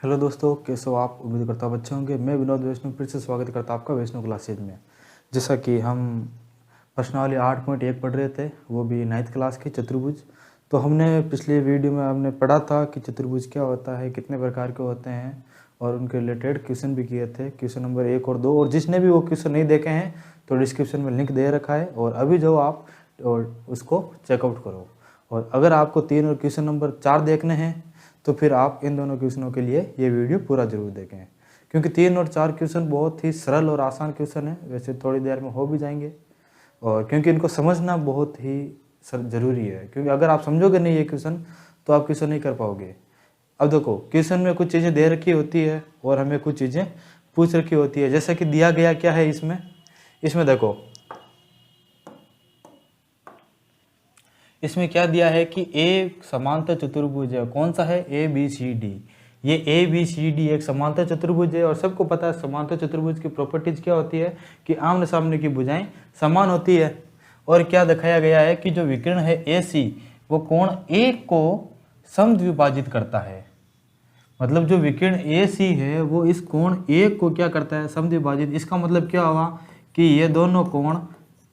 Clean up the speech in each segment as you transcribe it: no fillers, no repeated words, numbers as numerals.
Hello दोस्तों, कैसे हो आप? उम्मीद करता हूँ अच्छे होंगे। मैं विनोद वैष्णव फिर से स्वागत करता हूँ आपका वैष्णव क्लासेज में। जैसा कि हम प्रश्नावली 8.1 पढ़ रहे थे, वो भी 9th क्लास की चतुर्भुज। तो हमने पिछले वीडियो में हमने पढ़ा था कि चतुर्भुज क्या होता है, कितने प्रकार के होते हैं, और उनके रिलेटेड क्वेश्चन भी किए थे, क्वेश्चन नंबर 1 और 2। और जिसने भी वो क्वेश्चन नहीं देखे हैं तो डिस्क्रिप्शन में लिंक दे रखा है, और अभी जो आप और उसको चेकआउट करो। और अगर आपको 3 और क्वेश्चन नंबर 4 देखने हैं तो फिर आप इन दोनों क्वेश्चनों के लिए ये वीडियो पूरा जरूर देखें, क्योंकि 3 और 4 क्वेश्चन बहुत ही सरल और आसान क्वेश्चन है। वैसे थोड़ी देर में हो भी जाएंगे, और क्योंकि इनको समझना बहुत ही ज़रूरी है, क्योंकि अगर आप समझोगे नहीं ये क्वेश्चन तो आप क्वेश्चन नहीं कर पाओगे। अब देखो, क्वेश्चन में कुछ चीज़ें दे रखी होती है और हमें कुछ चीज़ें पूछ रखी होती है। जैसे कि दिया गया क्या है इसमें देखो, इसमें क्या दिया है कि एक समांतर चतुर्भुज है। कौन सा है? A B C D. ये ए बी सी डी एक समांतर चतुर्भुज है, और सबको पता है समांतर चतुर्भुज की प्रॉपर्टीज क्या होती है कि आमने सामने की भुजाएं समान होती है। और क्या दिखाया गया है कि जो विकर्ण है ए सी, वो कोण एक को समद्विभाजित करता है। मतलब जो विकर्ण ए सी है वो इस कोण एक को क्या करता है? समद्विभाजित। इसका मतलब क्या हुआ कि ये दोनों कोण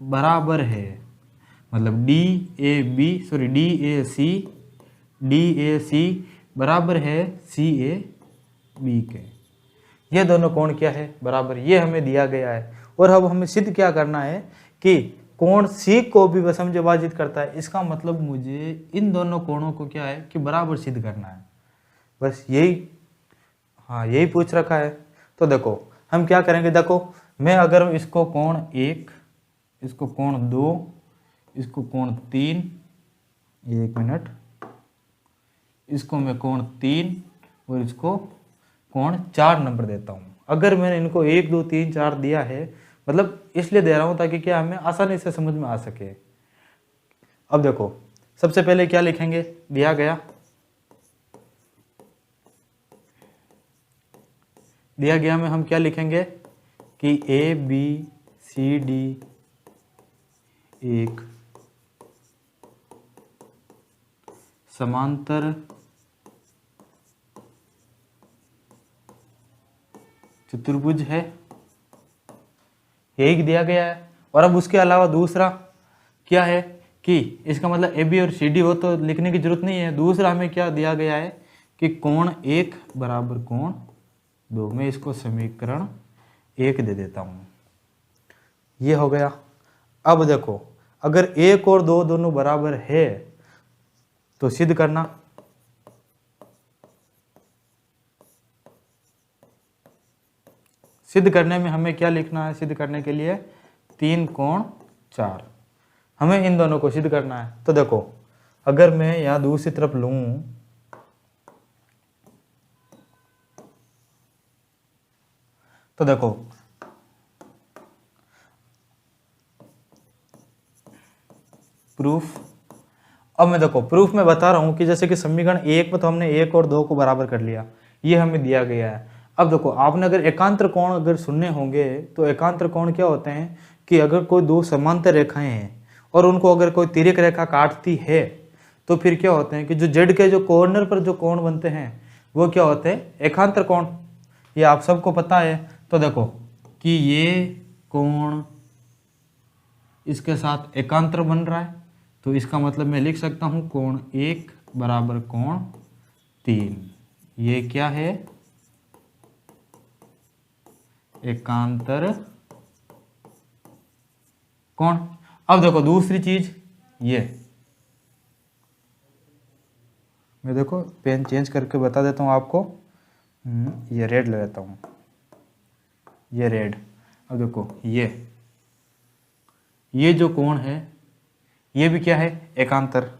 बराबर है। मतलब डी ए सी बराबर है सी ए बी के। ये दोनों कोण क्या है? बराबर। ये हमें दिया गया है, और अब हमें सिद्ध क्या करना है कि कोण सी को भी वह समद्विभाजित करता है। इसका मतलब मुझे इन दोनों कोणों को क्या है कि बराबर सिद्ध करना है। बस यही, हाँ यही पूछ रखा है। तो देखो हम क्या करेंगे। देखो, मैं अगर इसको कोण 1, इसको कोण 2, इसको कोण 3, 1 मिनट, इसको मैं कोण 3 और इसको कोण 4 नंबर देता हूँ। अगर मैंने इनको 1 2 3 4 दिया है, मतलब इसलिए दे रहा हूँ ताकि क्या हमें आसानी से समझ में आ सके। अब देखो, सबसे पहले क्या लिखेंगे? दिया गया में हम क्या लिखेंगे कि ए बी सी डी एक समांतर चतुर्भुज है, यही दिया गया है। और अब उसके अलावा दूसरा क्या है कि इसका मतलब ए बी और सी डी हो तो लिखने की जरूरत नहीं है। दूसरा हमें क्या दिया गया है कि कोण 1 बराबर कोण 2। मैं इसको समीकरण 1 दे देता हूँ। ये हो गया। अब देखो, अगर 1 और 2 दोनों बराबर है तो सिद्ध करना। सिद्ध करने में हमें क्या लिखना है? सिद्ध करने के लिए 3 कोण 4, हमें इन दोनों को सिद्ध करना है। तो देखो, अगर मैं यहां दूसरी तरफ लूं तो देखो, प्रूफ। अब मैं देखो प्रूफ में बता रहा हूं कि जैसे कि समीकरण 1 में तो हमने 1 और 2 को बराबर कर लिया, ये हमें दिया गया है। अब देखो, आपने अगर एकांतर कोण अगर सुनने होंगे तो एकांतर कोण क्या होते हैं कि अगर कोई दो समांतर रेखाएं हैं और उनको अगर कोई तिर्यक रेखा काटती है तो फिर क्या होते हैं कि जो जेड के जो कॉर्नर पर जो कोण बनते हैं वो क्या होते हैं? एकांतर कोण। ये आप सबको पता है। तो देखो कि ये कोण इसके साथ एकांतर बन रहा है, तो इसका मतलब मैं लिख सकता हूं कोण 1 बराबर कोण 3। ये क्या है? एकांतर कोण। अब देखो दूसरी चीज, ये मैं देखो पेन चेंज करके बता देता हूं आपको। ये रेड ले लेता हूं, ये रेड। अब देखो, ये जो कोण है ये भी क्या है? एकांतर।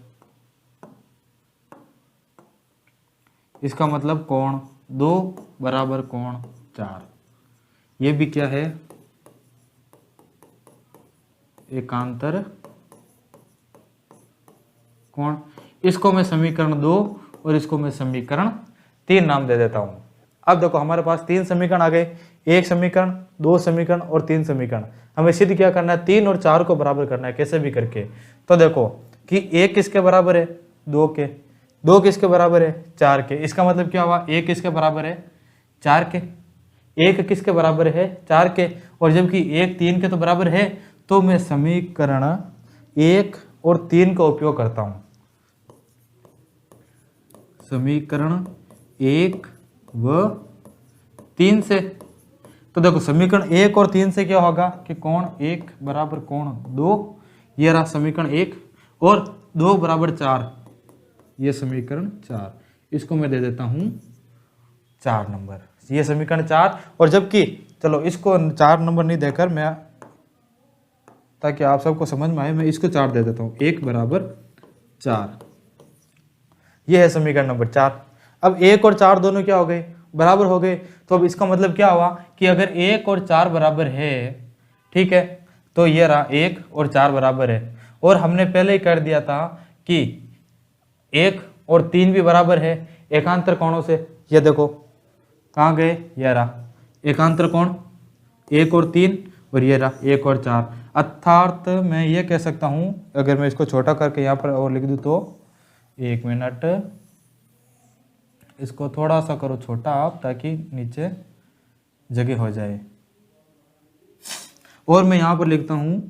इसका मतलब कोण 2 बराबर कोण 4, ये भी क्या है? एकांतर कोण। इसको मैं समीकरण 2 और इसको मैं समीकरण 3 नाम दे देता हूं। अब देखो हमारे पास 3 समीकरण आ गए, 1 समीकरण, 2 समीकरण और 3 समीकरण। हमें सिद्ध क्या करना है? 3 और 4 को बराबर करना है कैसे भी करके। तो देखो कि 1 किसके बराबर है? 2 के। 2 किसके बराबर है, 4 के। इसका मतलब क्या हुआ, 1 किसके बराबर है, 4 के। 1 किसके बराबर है, 4 के। और जबकि 1 3 के तो बराबर है, तो मैं समीकरण 1 और 3 का उपयोग करता हूं। समीकरण 1 व 3 से। तो देखो समीकरण 1 और 3 से क्या होगा कि कोण 1 बराबर कोण 2, ये रहा समीकरण 1, और 2 बराबर 4, ये समीकरण 4। इसको मैं दे देता हूं 4 नंबर, ये समीकरण 4। और जबकि चलो इसको 4 नंबर नहीं देकर मैं, ताकि आप सबको समझ में आए, मैं इसको 4 दे देता हूं, 1 बराबर 4, ये है समीकरण नंबर 4। अब 1 और 4 दोनों क्या हो गए, बराबर हो गए। तो अब इसका मतलब क्या हुआ कि अगर 1 और 4 बराबर है, ठीक है, तो ये रहा 1 और 4 बराबर है। और हमने पहले ही कर दिया था कि 1 और 3 भी बराबर है एकांतर कोणों से। ये देखो कहाँ गए, ये रहा एकांतर कोण 1 और 3, और ये रहा 1 और 4। अर्थात मैं ये कह सकता हूँ, अगर मैं इसको छोटा करके यहाँ पर और लिख दूँ तो, 1 मिनट, इसको थोड़ा सा करो छोटा आप, ताकि नीचे जगह हो जाए। और मैं यहां पर लिखता हूं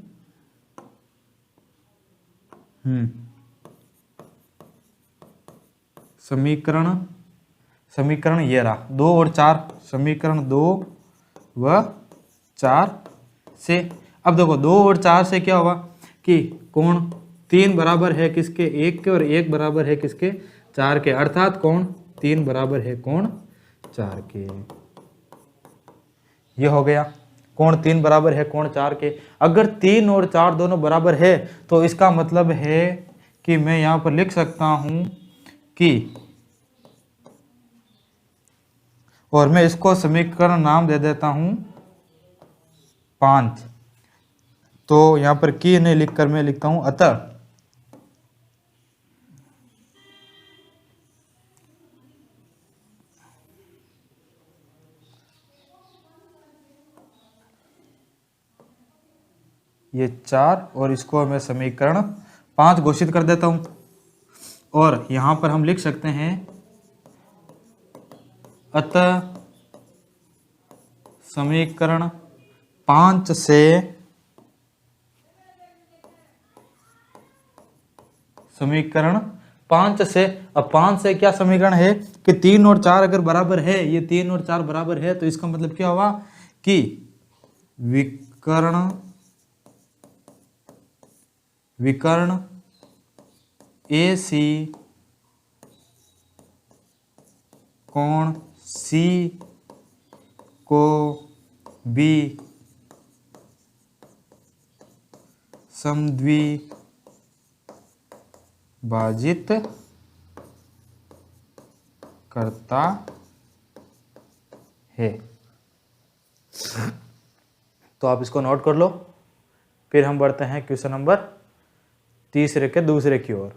समीकरण ये रहा 2 और 4, समीकरण 2 व 4 से। अब देखो 2 और 4 से क्या हुआ कि कोण 3 बराबर है किसके, 1 के, और 1 बराबर है किसके, 4 के। अर्थात कोण 3 बराबर है कोण 4 के। ये हो गया, कोण 3 बराबर है कोण 4 के। अगर 3 और 4 दोनों बराबर है, तो इसका मतलब है कि मैं यहां पर लिख सकता हूं कि, और मैं इसको समीकरण नाम दे देता हूं 5। तो यहां पर की नहीं लिखकर मैं लिखता हूं अतः ये 4, और इसको मैं समीकरण 5 घोषित कर देता हूं। और यहां पर हम लिख सकते हैं अतः समीकरण 5 से अब 5 से क्या समीकरण है कि 3 और 4 अगर बराबर है, ये 3 और 4 बराबर है, तो इसका मतलब क्या हुआ कि विकर्ण AC कोण C को भी समद्विभाजित करता है। तो आप इसको नोट कर लो। फिर हम बढ़ते हैं क्वेश्चन नंबर तीसरे के दूसरे की ओर।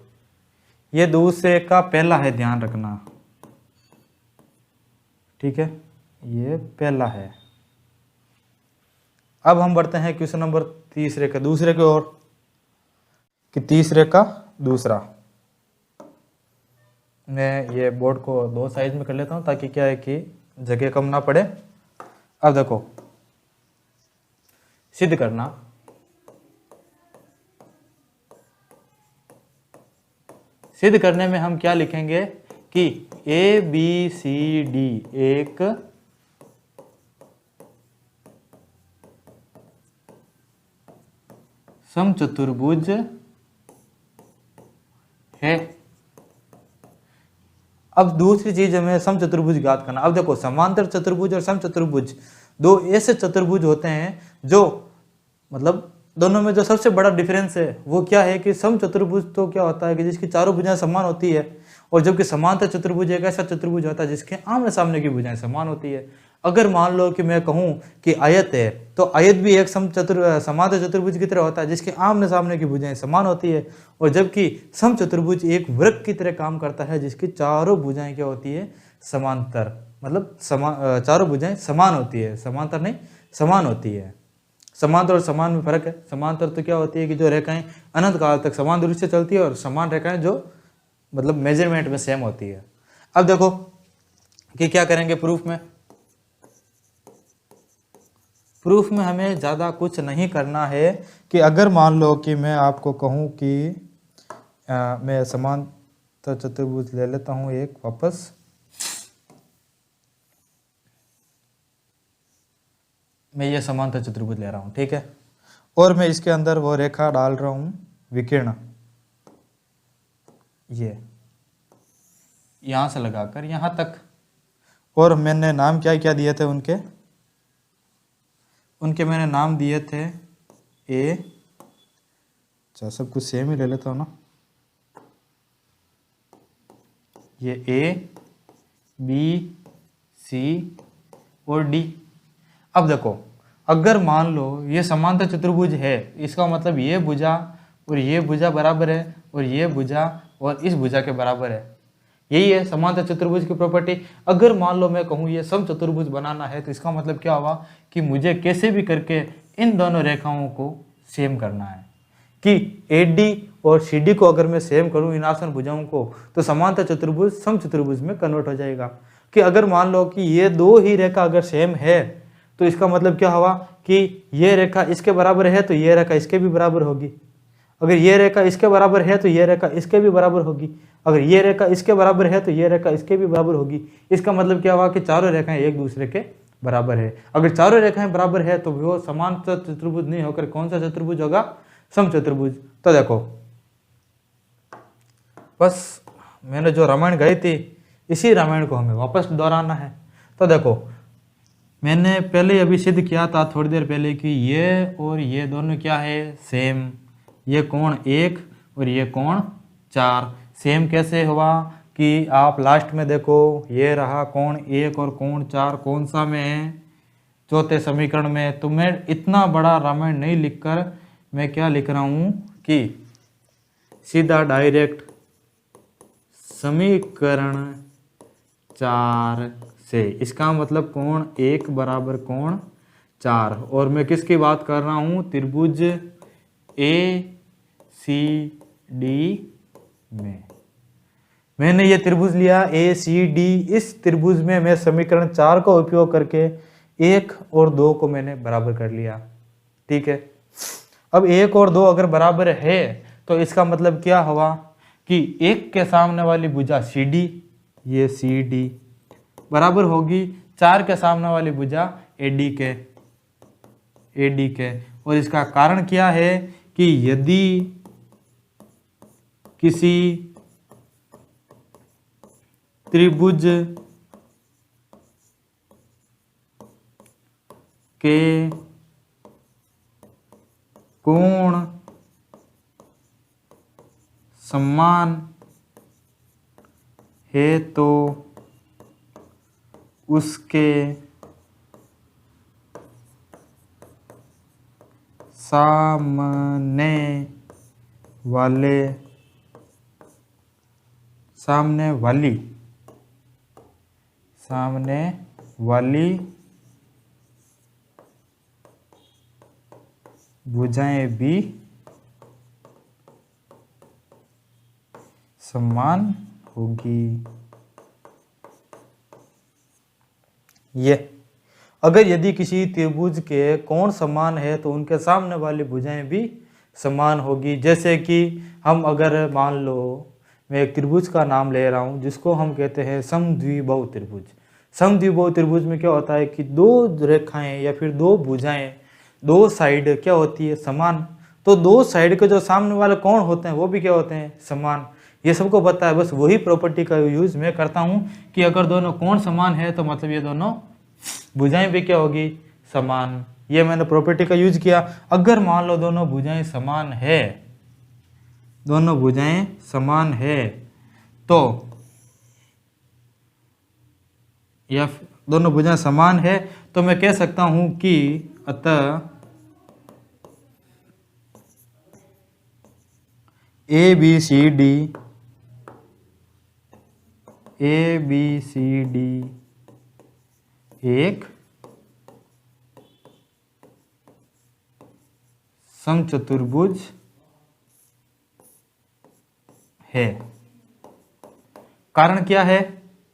ये दूसरे का पहला है, ध्यान रखना, ठीक है, ये पहला है। अब हम बढ़ते हैं क्वेश्चन नंबर तीसरे के दूसरे की ओर, कि तीसरे का दूसरा। मैं ये बोर्ड को 2 साइज में कर लेता हूं, ताकि क्या है कि जगह कम ना पड़े। अब देखो, सिद्ध करना सिद्ध करने में हम क्या लिखेंगे कि ABCD एक समचतुर्भुज है। अब दूसरी चीज हमें समचतुर्भुज ज्ञात करना। अब देखो, समांतर चतुर्भुज और समचतुर्भुज 2 ऐसे चतुर्भुज होते हैं जो, मतलब दोनों में जो सबसे बड़ा डिफरेंस है वो क्या है कि समचतुर्भुज तो क्या होता है कि जिसकी चारों भुजाएं समान होती है, और जबकि समांतर चतुर्भुज एक ऐसा चतुर्भुज होता है जिसके आमने सामने की भुजाएं समान होती है। अगर मान लो कि मैं कहूं कि आयत है, तो आयत भी एक समांतर चतुर्भुज की तरह होता है जिसके आमने सामने की भुजाएं समान होती है, और जबकि समचतुर्भुज एक वृत्त की तरह काम करता है जिसकी चारों भुजाएं क्या होती है, समांतर, मतलब चारों भुजाएं समान होती है, समांतर नहीं समान होती है। समांतर और समान में फर्क है। समांतर तो क्या होती है कि जो रेखाएं अनंत काल तक समान दूरी से चलती है, और समान रेखाएं जो मतलब मेजरमेंट में सेम होती है। अब देखो कि क्या करेंगे प्रूफ में। प्रूफ में हमें ज़्यादा कुछ नहीं करना है कि अगर मान लो कि मैं आपको कहूँ कि मैं समांतर चतुर्भुज ले लेता हूँ एक वापस, मैं ये समांतर चतुर्भुज ले रहा हूँ, ठीक है, और मैं इसके अंदर वो रेखा डाल रहा हूँ विकीर्ण, ये यहाँ से लगाकर यहाँ तक, और मैंने नाम क्या क्या दिए थे उनके मैंने नाम दिए थे ए, अच्छा सब कुछ सेम ही ले लेता हूँ ना, ये ए बी सी और डी। अब देखो अगर मान लो ये समांतर चतुर्भुज है, इसका मतलब ये भुजा और ये भुजा बराबर है और ये भुजा और इस भुजा के बराबर है, यही है समांतर चतुर्भुज की प्रॉपर्टी। अगर मान लो मैं कहूँ ये सम चतुर्भुज बनाना है तो इसका मतलब क्या हुआ कि मुझे कैसे भी करके इन दोनों रेखाओं को सेम करना है, कि AD और CD को अगर मैं सेम करूं इन आसन भुजाओं को तो समांतर चतुर्भुज सम चतुर्भुज में कन्वर्ट हो जाएगा। कि अगर मान लो कि ये दो ही रेखा अगर सेम है तो इसका मतलब क्या हुआ कि ये रेखा इसके बराबर है तो ये रेखा इसके भी बराबर होगी, अगर ये रेखा इसके बराबर है तो ये रेखा इसके भी बराबर होगी, अगर ये रेखा इसके बराबर है तो ये रेखा इसके भी बराबर होगी। इसका मतलब क्या हुआ कि चारों रेखाएं एक दूसरे के बराबर है। अगर चारों रेखाएं बराबर है तो वो समांतर चतुर्भुज नहीं होकर कौन सा चतुर्भुज होगा, सम चतुर्भुज। तो देखो बस मैंने जो रामायण गाई थी इसी रामायण को हमें वापस दोहराना है। तो देखो मैंने पहले अभी सिद्ध किया था थोड़ी देर पहले कि ये और ये दोनों क्या है, सेम, ये कोण 1 और ये कोण 4। सेम कैसे हुआ कि आप लास्ट में देखो ये रहा कोण 1 और कोण 4 कौन सा में है, चौथे समीकरण में। तो मैं इतना बड़ा रामायण नहीं लिखकर मैं क्या लिख रहा हूँ कि सीधा डायरेक्ट समीकरण 4 से, इसका मतलब कोण 1 बराबर कोण 4। और मैं किसकी बात कर रहा हूँ, त्रिभुज ACD में। मैंने ये त्रिभुज लिया ACD, इस त्रिभुज में मैं समीकरण 4 का उपयोग करके 1 और 2 को मैंने बराबर कर लिया, ठीक है। अब 1 और 2 अगर बराबर है तो इसका मतलब क्या हुआ कि 1 के सामने वाली भुजा CD, ये CD बराबर होगी 4 के सामने वाली भुजा AD के। और इसका कारण क्या है कि यदि किसी त्रिभुज के कोण समान है तो उसके सामने वाली भुजाएं भी समान होगी। ये अगर यदि किसी त्रिभुज के कोण समान है तो उनके सामने वाली भुजाएं भी समान होगी। जैसे कि हम अगर मान लो मैं एक त्रिभुज का नाम ले रहा हूं जिसको हम कहते हैं समद्विबाहु त्रिभुज। समद्विबाहु त्रिभुज में क्या होता है कि दो रेखाएं या फिर दो भुजाएं, दो साइड क्या होती है, समान। तो दो साइड के जो सामने वाले कोण होते हैं वो भी क्या होते हैं, समान। ये सबको पता है, बस वही प्रॉपर्टी का यूज मैं करता हूं कि अगर दोनों कोण समान है तो मतलब ये दोनों भुजाएं भी क्या होगी, समान। ये मैंने प्रॉपर्टी का यूज किया। अगर मान लो दोनों भुजाएं समान है तो या दोनों भुजाएं समान है तो मैं कह सकता हूं कि अतः ABCD एक समचतुर्भुज है। कारण क्या है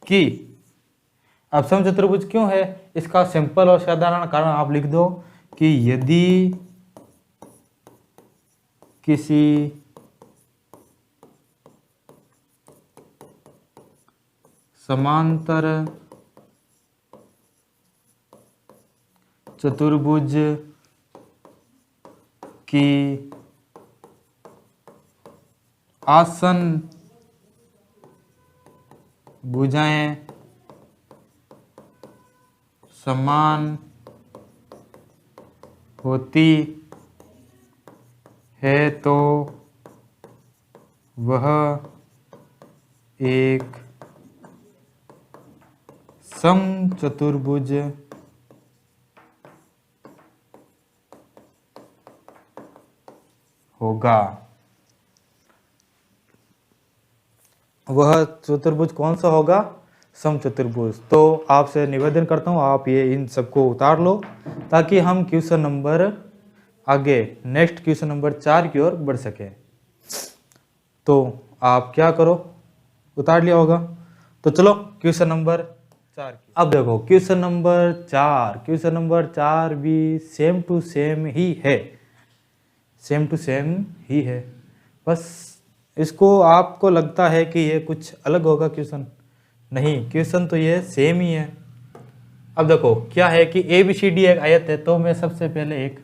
कि अब समचतुर्भुज क्यों है, इसका सिंपल और साधारण कारण आप लिख दो कि यदि किसी समांतर चतुर्भुज की आसन्न भुजाएं समान होती है तो वह एक समचतुर्भुज होगा। वह चतुर्भुज कौन सा होगा, समचतुर्भुज। तो आपसे निवेदन करता हूँ आप ये इन सबको उतार लो ताकि हम क्वेश्चन नंबर आगे नेक्स्ट क्वेश्चन नंबर 4 की ओर बढ़ सके। तो आप क्या करो, उतार लिया होगा। तो चलो क्वेश्चन नंबर 4 की। अब देखो क्वेश्चन नंबर 4 भी सेम टू सेम ही है, सेम टू सेम ही है। बस इसको आपको लगता है कि ये कुछ अलग होगा क्वेश्चन, नहीं क्वेश्चन तो ये सेम ही है। अब देखो क्या है कि ABCD एक आयत है, तो मैं सबसे पहले एक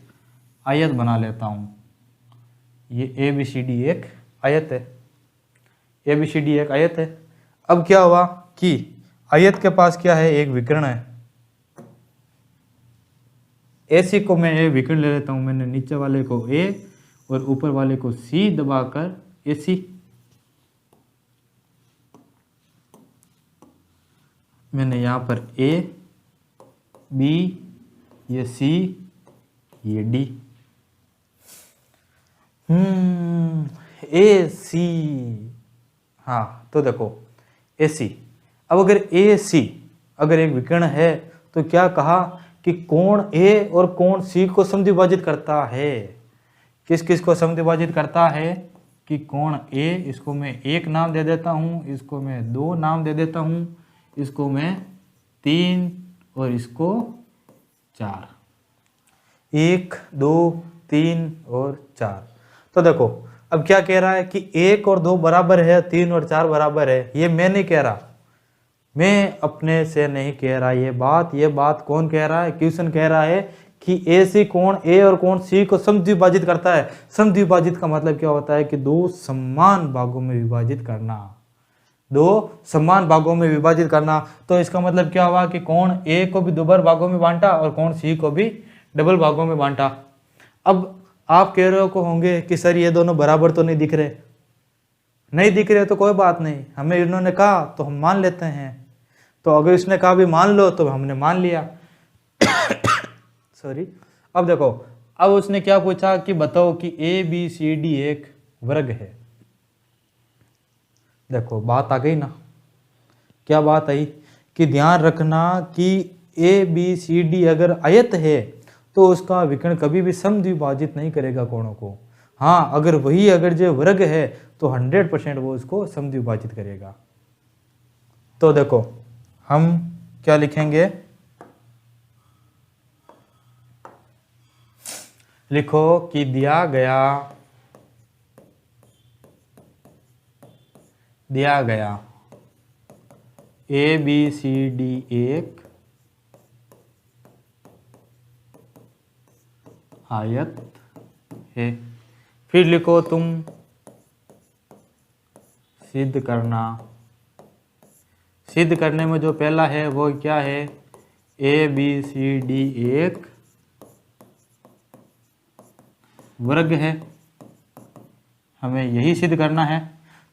आयत बना लेता हूँ। ये ABCD एक आयत है, ABCD एक आयत है। अब क्या हुआ कि आयत के पास क्या है, एक विकर्ण है। AC को मैं ए विकर्ण ले लेता हूँ, मैंने नीचे वाले को A और ऊपर वाले को C दबाकर AC। मैंने यहाँ पर A B ये C ये D। AC, हाँ तो देखो AC। अब अगर AC अगर एक विकर्ण है तो क्या कहा कि कोण A और कोण C को समद्विभाजित करता है। किस किस को समद्विभाजित करता है कि कोण A, इसको मैं 1 नाम दे देता हूँ, इसको मैं 2 नाम दे देता हूँ, इसको मैं 3 और इसको 4। 1 2 3 और 4। तो देखो अब क्या कह रहा है कि 1 और 2 बराबर है, 3 और 4 बराबर है। ये मैं नहीं कह रहा, मैं अपने से नहीं कह रहा ये बात कौन कह रहा है, क्वेश्चन कह रहा है कि AC कोण A और कोण C को समद्विभाजित करता है। समद्विभाजित का मतलब क्या होता है कि 2 समान भागों में विभाजित करना, 2 समान भागों में विभाजित करना। तो इसका मतलब क्या हुआ कि कोण A को भी डबल भागों में बांटा और कोण C को भी डबल भागों में बांटा। अब आप कह रहे हो होंगे कि सर ये दोनों बराबर तो नहीं दिख रहे, नहीं दिख रहे तो कोई बात नहीं, हमें इन्होंने कहा तो हम मान लेते हैं। तो अगर इसने कहा भी मान लो तो हमने मान लिया। सॉरी। अब देखो अब उसने क्या पूछा कि बताओ कि ABCD एक वर्ग है। देखो बात आ गई ना, क्या बात आई कि ध्यान रखना कि ABCD अगर आयत है तो उसका विकर्ण कभी भी समद्विभाजित नहीं करेगा कोणों को। हाँ अगर वही अगर जो वर्ग है तो 100% वो उसको समद्विभाजित करेगा। तो देखो हम क्या लिखेंगे, लिखो कि दिया गया ABCD एक आयत है। फिर लिखो तुम सिद्ध करना। सिद्ध करने में जो पहला है वो क्या है, ABCD एक वर्ग है, हमें यही सिद्ध करना है।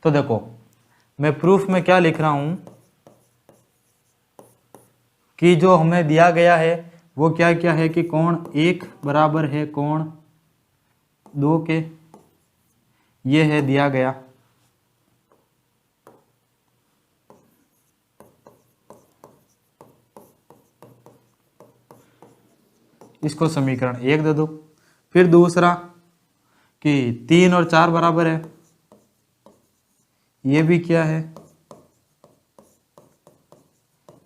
तो देखो मैं प्रूफ में क्या लिख रहा हूं कि जो हमें दिया गया है वो क्या क्या है कि कोण 1 बराबर है कोण 2 के, ये है दिया गया। इसको समीकरण 1 दे दो। फिर दूसरा कि 3 और 4 बराबर है, ये भी क्या है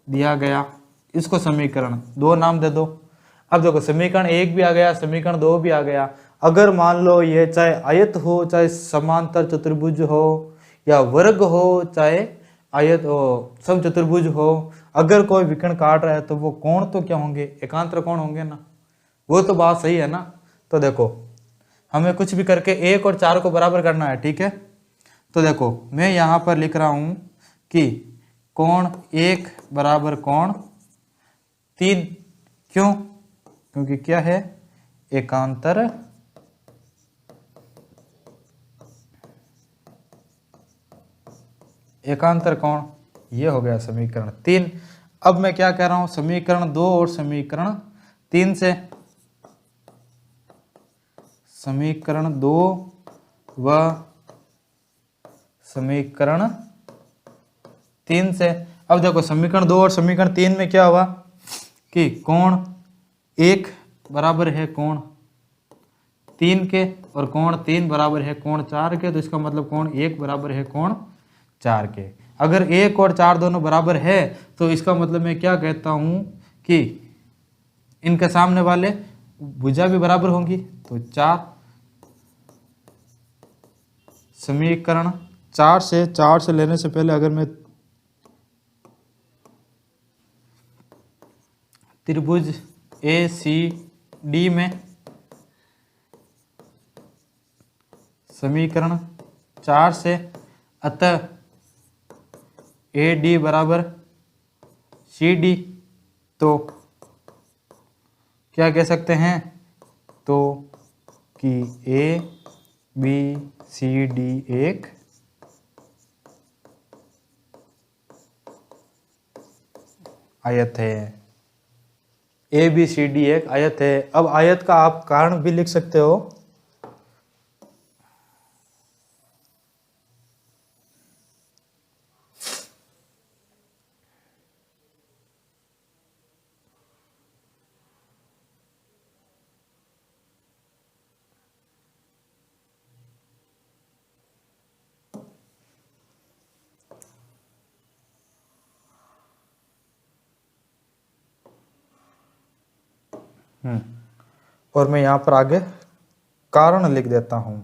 दिया गया, इसको समीकरण 2 नाम दे दो। अब देखो समीकरण 1 भी आ गया, समीकरण 2 भी आ गया। अगर मान लो ये चाहे आयत हो, चाहे समांतर चतुर्भुज हो, या वर्ग हो, चाहे आयत हो, समचतुर्भुज हो, अगर कोई विकर्ण काट रहा है तो वो कोण तो क्या होंगे, एकांतर कोण होंगे ना। वो तो बात सही है ना। तो देखो हमें कुछ भी करके 1 और 4 को बराबर करना है, ठीक है। तो देखो मैं यहाँ पर लिख रहा हूँ कि कोण 1 बराबर कोण 3, क्यों? क्योंकि क्या है, एकांतर कोण। ये हो गया समीकरण 3। अब मैं क्या कह रहा हूं, समीकरण 2 और समीकरण 3 से, समीकरण 2 व समीकरण 3 से। अब देखो समीकरण 2 और समीकरण 3 में क्या हुआ कि कोण 1 बराबर है कोण 3 के, और कोण 3 बराबर है कोण 4 के। तो इसका मतलब कोण 1 बराबर है कोण 4 के। अगर 1 और 4 दोनों बराबर है तो इसका मतलब मैं क्या कहता हूं कि इनके सामने वाले भुजा भी बराबर होंगी। तो 4, समीकरण 4 से लेने से पहले अगर मैं त्रिभुज ACD में समीकरण 4 से, अतः AD बराबर CD, तो क्या कह सकते हैं, तो कि ABCD एक आयत है। ABCD एक आयत है। अब आयत का आप कारण भी लिख सकते हो। और मैं यहां पर आगे कारण लिख देता हूं।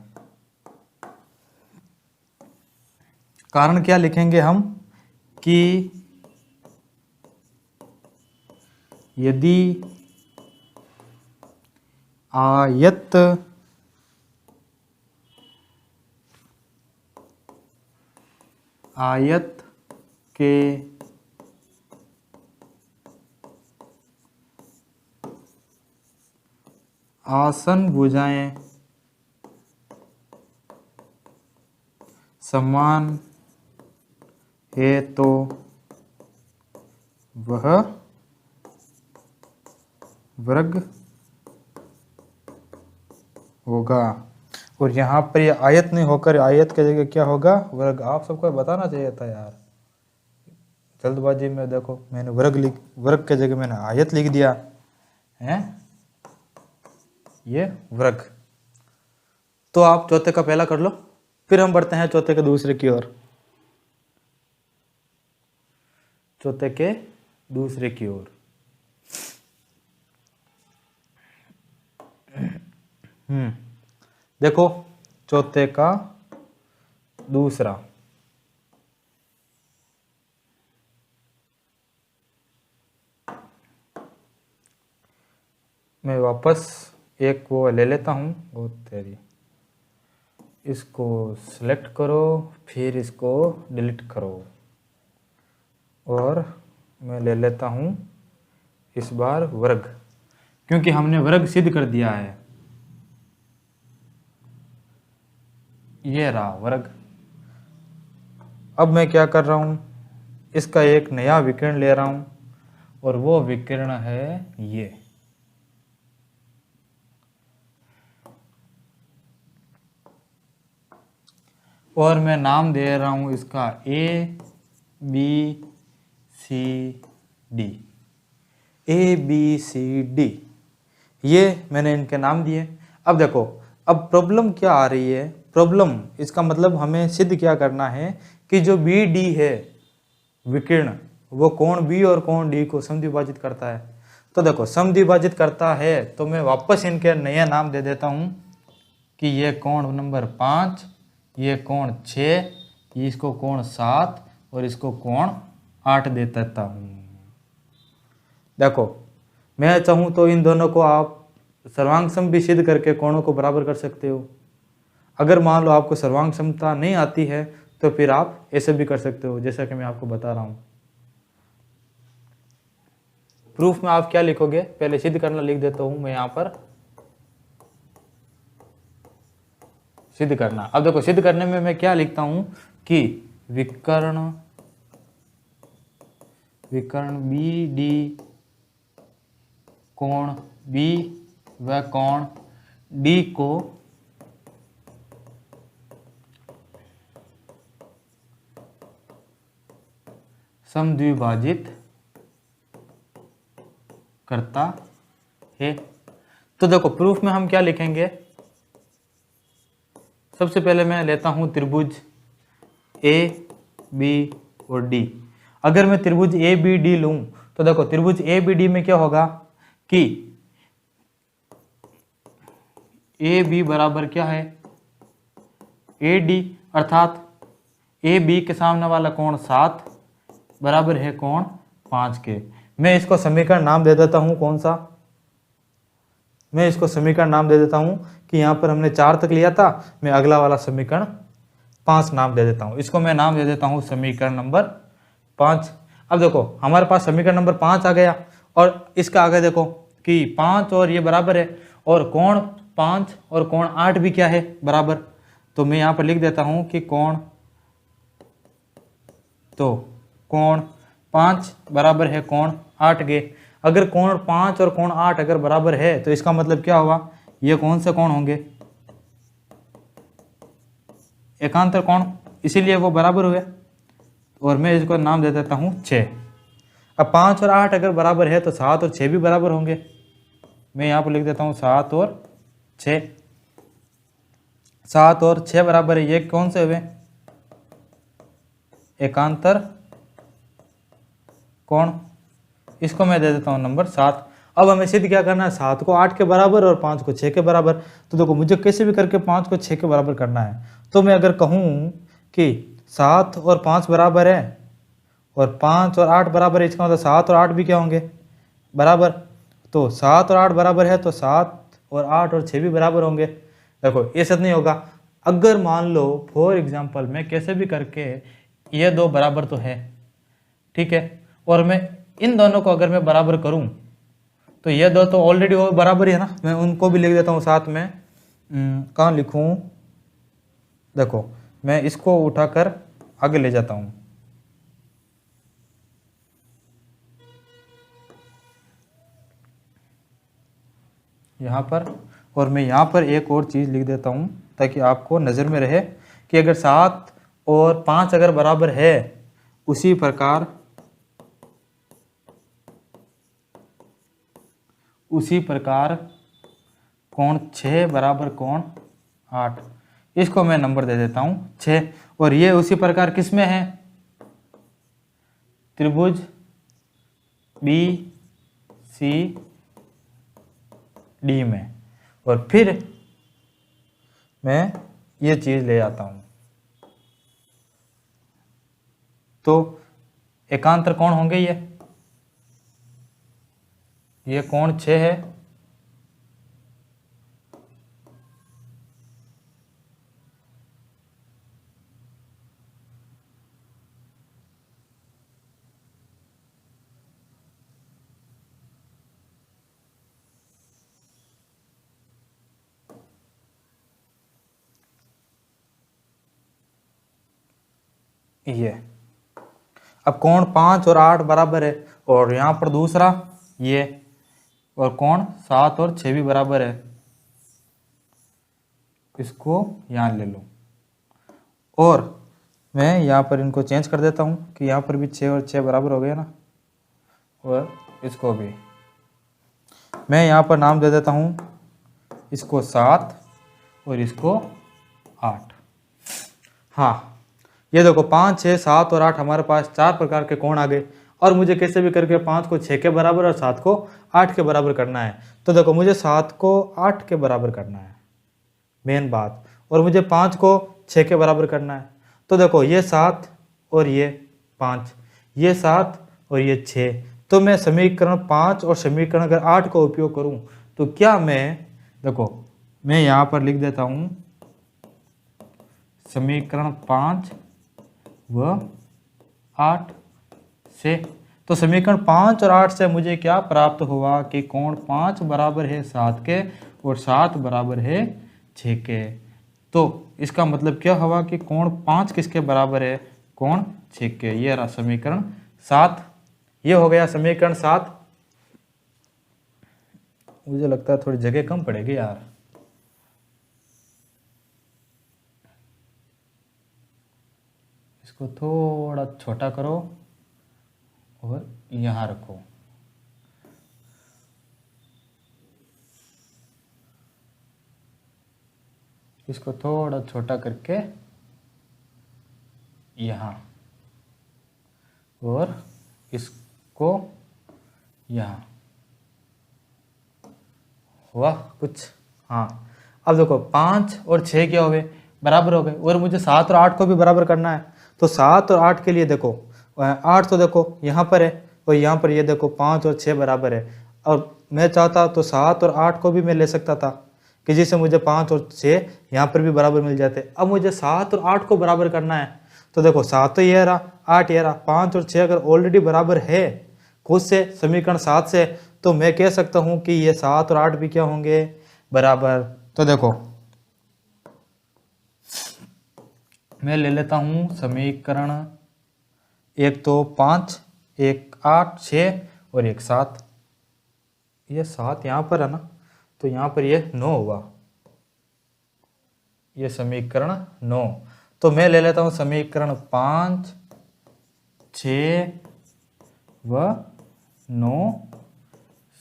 कारण क्या लिखेंगे हम कि यदि आयत के आसन भुजाएं समान है तो वह वर्ग होगा। और यहाँ पर ये आयत नहीं होकर आयत की जगह क्या होगा, वर्ग। आप सबको बताना चाहिए था यार, जल्दबाजी में देखो मैंने वर्ग के जगह मैंने आयत लिख दिया है, ये वर्ग। तो आप चौथे का पहला कर लो, फिर हम बढ़ते हैं चौथे के दूसरे की ओर। चौथे के दूसरे की ओर देखो चौथे का दूसरा, मैं वापस एक वो ले लेता हूँ। वो तेरी, इसको सेलेक्ट करो, फिर इसको डिलीट करो, और मैं ले लेता हूँ इस बार वर्ग, क्योंकि हमने वर्ग सिद्ध कर दिया है। ये रहा वर्ग। अब मैं क्या कर रहा हूँ, इसका एक नया विकर्ण ले रहा हूँ, और वो विकर्ण है ये। और मैं नाम दे रहा हूं इसका ABCD। ये मैंने इनके नाम दिए। अब देखो, अब प्रॉब्लम क्या आ रही है, प्रॉब्लम इसका मतलब हमें सिद्ध क्या करना है कि जो BD है विकर्ण, वो कोण बी और कोण डी को समद्विभाजित करता है। तो देखो समद्विभाजित करता है तो मैं वापस इनके नया नाम दे देता हूँ कि ये कोण नंबर 5, ये कोण 6, इसको कोण 7 और इसको कोण 8 दे देता हूँ। देखो मैं चाहूँ तो इन दोनों को आप सर्वांग सम भी सिद्ध करके कोणों को बराबर कर सकते हो। अगर मान लो आपको सर्वांग समता नहीं आती है तो फिर आप ऐसे भी कर सकते हो, जैसा कि मैं आपको बता रहा हूँ। प्रूफ में आप क्या लिखोगे, पहले सिद्ध करना लिख देता हूं मैं यहाँ पर, सिद्ध करना। अब देखो सिद्ध करने में मैं क्या लिखता हूं कि विकर्ण बी डी कोण बी व कोण डी को समद्विभाजित करता है। तो देखो प्रूफ में हम क्या लिखेंगे, सबसे पहले मैं लेता हूं त्रिभुज ए बी और डी। अगर मैं त्रिभुज ए बी डी लूं तो देखो त्रिभुज ए बी डी में क्या होगा कि ए बी बराबर क्या है ए डी, अर्थात ए बी के सामने वाला कोण 7 बराबर है कोण 5 के। मैं इसको समीकरण नाम दे देता हूं, कौन सा, मैं इसको समीकरण नाम दे देता हूं कि यहां पर हमने 4 तक लिया था, मैं अगला वाला समीकरण 5 नाम दे देता हूं। इसको मैं नाम दे देता हूं समीकरण नंबर 5। अब देखो हमारे पास समीकरण नंबर 5 आ गया और इसका आगे देखो कि 5 और ये बराबर है और कोण 5 और कोण 8 भी क्या है बराबर। तो मैं यहां पर लिख देता हूं कि कोण 5 बराबर है कोण 8 के। अगर कोण 5 और कोण 8 अगर बराबर है तो इसका मतलब क्या होगा, ये कौन से कोण होंगे, एकांतर कोण, इसीलिए वो बराबर हुए। और मैं इसको नाम दे देता हूं 6। अब 5 और 8 अगर बराबर है तो 7 और 6 भी बराबर होंगे। मैं यहाँ पर लिख देता हूँ 7 और 6, 7 और 6 बराबर है, ये कौन से हुए, एकांतर कोण। इसको मैं दे देता हूं नंबर 7। अब हमें सिद्ध क्या करना है, 7 को 8 के बराबर और 5 को 6 के बराबर। तो देखो मुझे कैसे भी करके 5 को 6 के बराबर करना है। तो मैं अगर कहूं कि 7 और 5 बराबर है और 5 और 8 बराबर है, इसका मतलब 7 और 8 भी क्या होंगे बराबर। तो 7 और 8 बराबर है तो 7 और 8 और 6 भी बराबर होंगे। देखो ये सच नहीं होगा। अगर मान लो फॉर एग्जाम्पल मैं कैसे भी करके ये दो बराबर तो है, ठीक है, और मैं इन दोनों को अगर मैं बराबर करूं तो ये दो तो ऑलरेडी वो बराबर ही है ना, मैं उनको भी लिख देता हूं साथ में। कहाँ लिखूं, देखो मैं इसको उठाकर आगे ले जाता हूं। यहाँ पर, और मैं यहाँ पर एक और चीज़ लिख देता हूँ ताकि आपको नज़र में रहे कि अगर 7 और 5 अगर बराबर है, उसी प्रकार कोण 6 बराबर कोण 8, इसको मैं नंबर दे देता हूँ 6। और ये उसी प्रकार किस में है, त्रिभुज बी सी डी में। और फिर मैं ये चीज़ ले आता हूँ तो एकांतर कोण होंगे ये कोण 6 है, ये। अब कोण 5 और 8 बराबर है और यहाँ पर दूसरा ये, और कोण 7 और 6 भी बराबर है, इसको यहाँ ले लो। और मैं यहाँ पर इनको चेंज कर देता हूँ कि यहाँ पर भी 6 और 6 बराबर हो गए ना, और इसको भी मैं यहाँ पर नाम दे देता हूँ, इसको 7 और इसको 8। हाँ ये देखो 5, 6, 7 और 8 हमारे पास 4 प्रकार के कोण आ गए। और मुझे कैसे भी करके 5 को 6 के बराबर और 7 को 8 के बराबर करना है। तो देखो मुझे 7 को 8 के बराबर करना है मेन बात, और मुझे 5 को 6 के बराबर करना है। तो देखो ये 7 और ये 5, ये 7 और ये 6, तो मैं समीकरण 5 और समीकरण अगर 8 का उपयोग करूं तो क्या देखो मैं यहाँ पर लिख देता हूँ समीकरण 5 व 8 से। तो समीकरण 5 और 8 से मुझे क्या प्राप्त हुआ कि कोण 5 बराबर है 7 के और 7 बराबर है 6 के। तो इसका मतलब क्या हुआ कि कोण 5 किसके बराबर है, कोण 6 के। ये रहा समीकरण 7, ये हो गया समीकरण 7। मुझे लगता है थोड़ी जगह कम पड़ेगी यार। इसको थोड़ा छोटा करो और यहाँ रखो। इसको थोड़ा छोटा करके यहाँ, और इसको यहाँ, हुआ कुछ? हाँ। अब देखो 5 और 6 क्या हो गए, बराबर हो गए, और मुझे 7 और 8 को भी बराबर करना है। तो 7 और 8 के लिए देखो 8 तो देखो यहाँ पर है और यहाँ पर ये देखो 5 और 6 बराबर है। और मैं चाहता तो 7 और 8 को भी मैं ले सकता था कि जिससे मुझे 5 और 6 यहाँ पर भी बराबर मिल जाते। अब मुझे 7 और 8 को बराबर करना है। तो देखो 7 तो ये रहा, 8 ये रहा, 5 और 6 अगर ऑलरेडी बराबर है खुद से समीकरण 7 से, तो मैं कह सकता हूँ कि ये 7 और 8 भी क्या होंगे, बराबर। तो देखो मैं ले लेता हूँ समीकरण, एक तो 5, एक 8, 6 और एक 7। ये 7 यहाँ पर है ना, तो यहाँ पर ये 9 हुआ, ये समीकरण 9। तो मैं ले लेता हूँ समीकरण 5, 6 व 9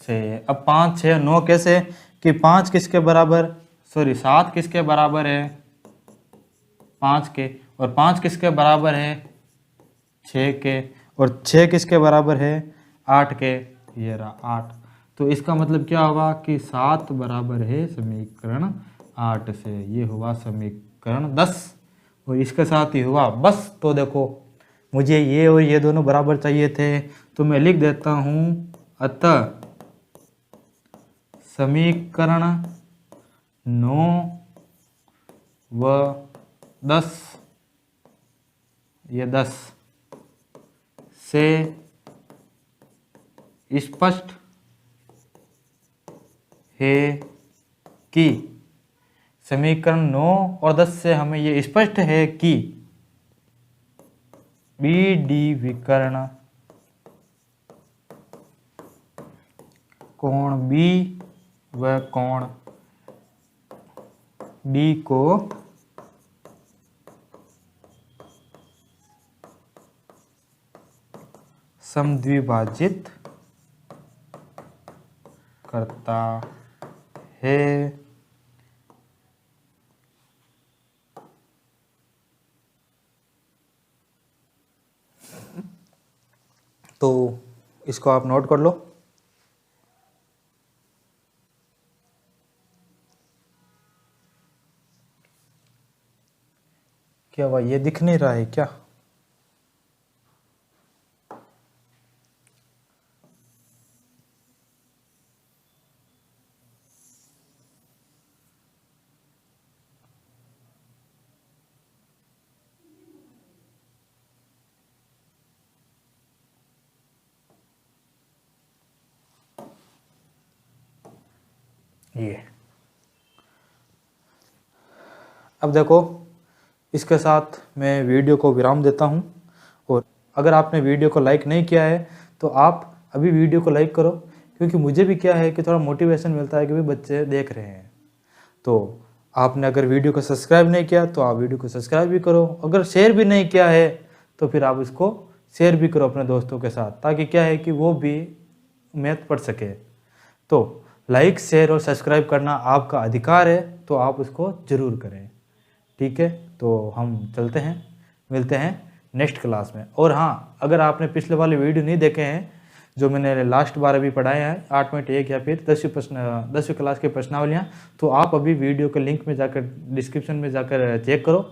से। अब 5, 6, 9 कैसे कि 5 किसके बराबर, 7 किसके बराबर है, 5 के, और 5 किसके बराबर है, 6 के, और 6 किसके बराबर है, 8 के। ये रहा 8। तो इसका मतलब क्या होगा कि 7 बराबर है समीकरण 8 से। ये हुआ समीकरण 10 और इसके साथ ही हुआ बस। तो देखो मुझे ये और ये दोनों बराबर चाहिए थे, तो मैं लिख देता हूँ अतः समीकरण 9 व 10, ये 10 से स्पष्ट है कि, समीकरण 9 और 10 से हमें ये स्पष्ट है कि बी डी विकर्ण कोण बी व कोण डी को समद्विभाजित करता है। तो इसको आप नोट कर लो। क्या हुआ, ये दिख नहीं रहा है क्या? ये अब देखो इसके साथ मैं वीडियो को विराम देता हूं, और अगर आपने वीडियो को लाइक नहीं किया है तो आप अभी वीडियो को लाइक करो, क्योंकि मुझे भी क्या है कि थोड़ा मोटिवेशन मिलता है कि भाई बच्चे देख रहे हैं। तो आपने अगर वीडियो को सब्सक्राइब नहीं किया तो आप वीडियो को सब्सक्राइब भी करो, अगर शेयर भी नहीं किया है तो फिर आप इसको शेयर भी करो अपने दोस्तों के साथ, ताकि क्या है कि वो भी मैथ पढ़ सके। तो लाइक, शेयर और सब्सक्राइब करना आपका अधिकार है, तो आप उसको ज़रूर करें। ठीक है, तो हम चलते हैं, मिलते हैं नेक्स्ट क्लास में। और हाँ, अगर आपने पिछले वाले वीडियो नहीं देखे हैं जो मैंने लास्ट बार अभी पढ़ाए हैं 8.1 या फिर 10वीं क्लास की प्रश्नावलियाँ, तो आप अभी वीडियो के लिंक में जाकर डिस्क्रिप्शन में जाकर चेक करो।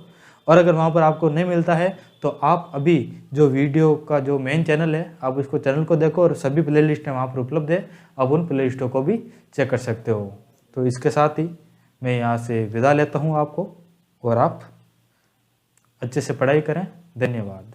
और अगर वहाँ पर आपको नहीं मिलता है तो आप अभी जो वीडियो का जो मेन चैनल है आप उसको चैनल को देखो और सभी प्लेलिस्ट वहाँ पर उपलब्ध है, आप उन प्लेलिस्टों को भी चेक कर सकते हो। तो इसके साथ ही मैं यहाँ से विदा लेता हूँ आपको, और आप अच्छे से पढ़ाई करें। धन्यवाद।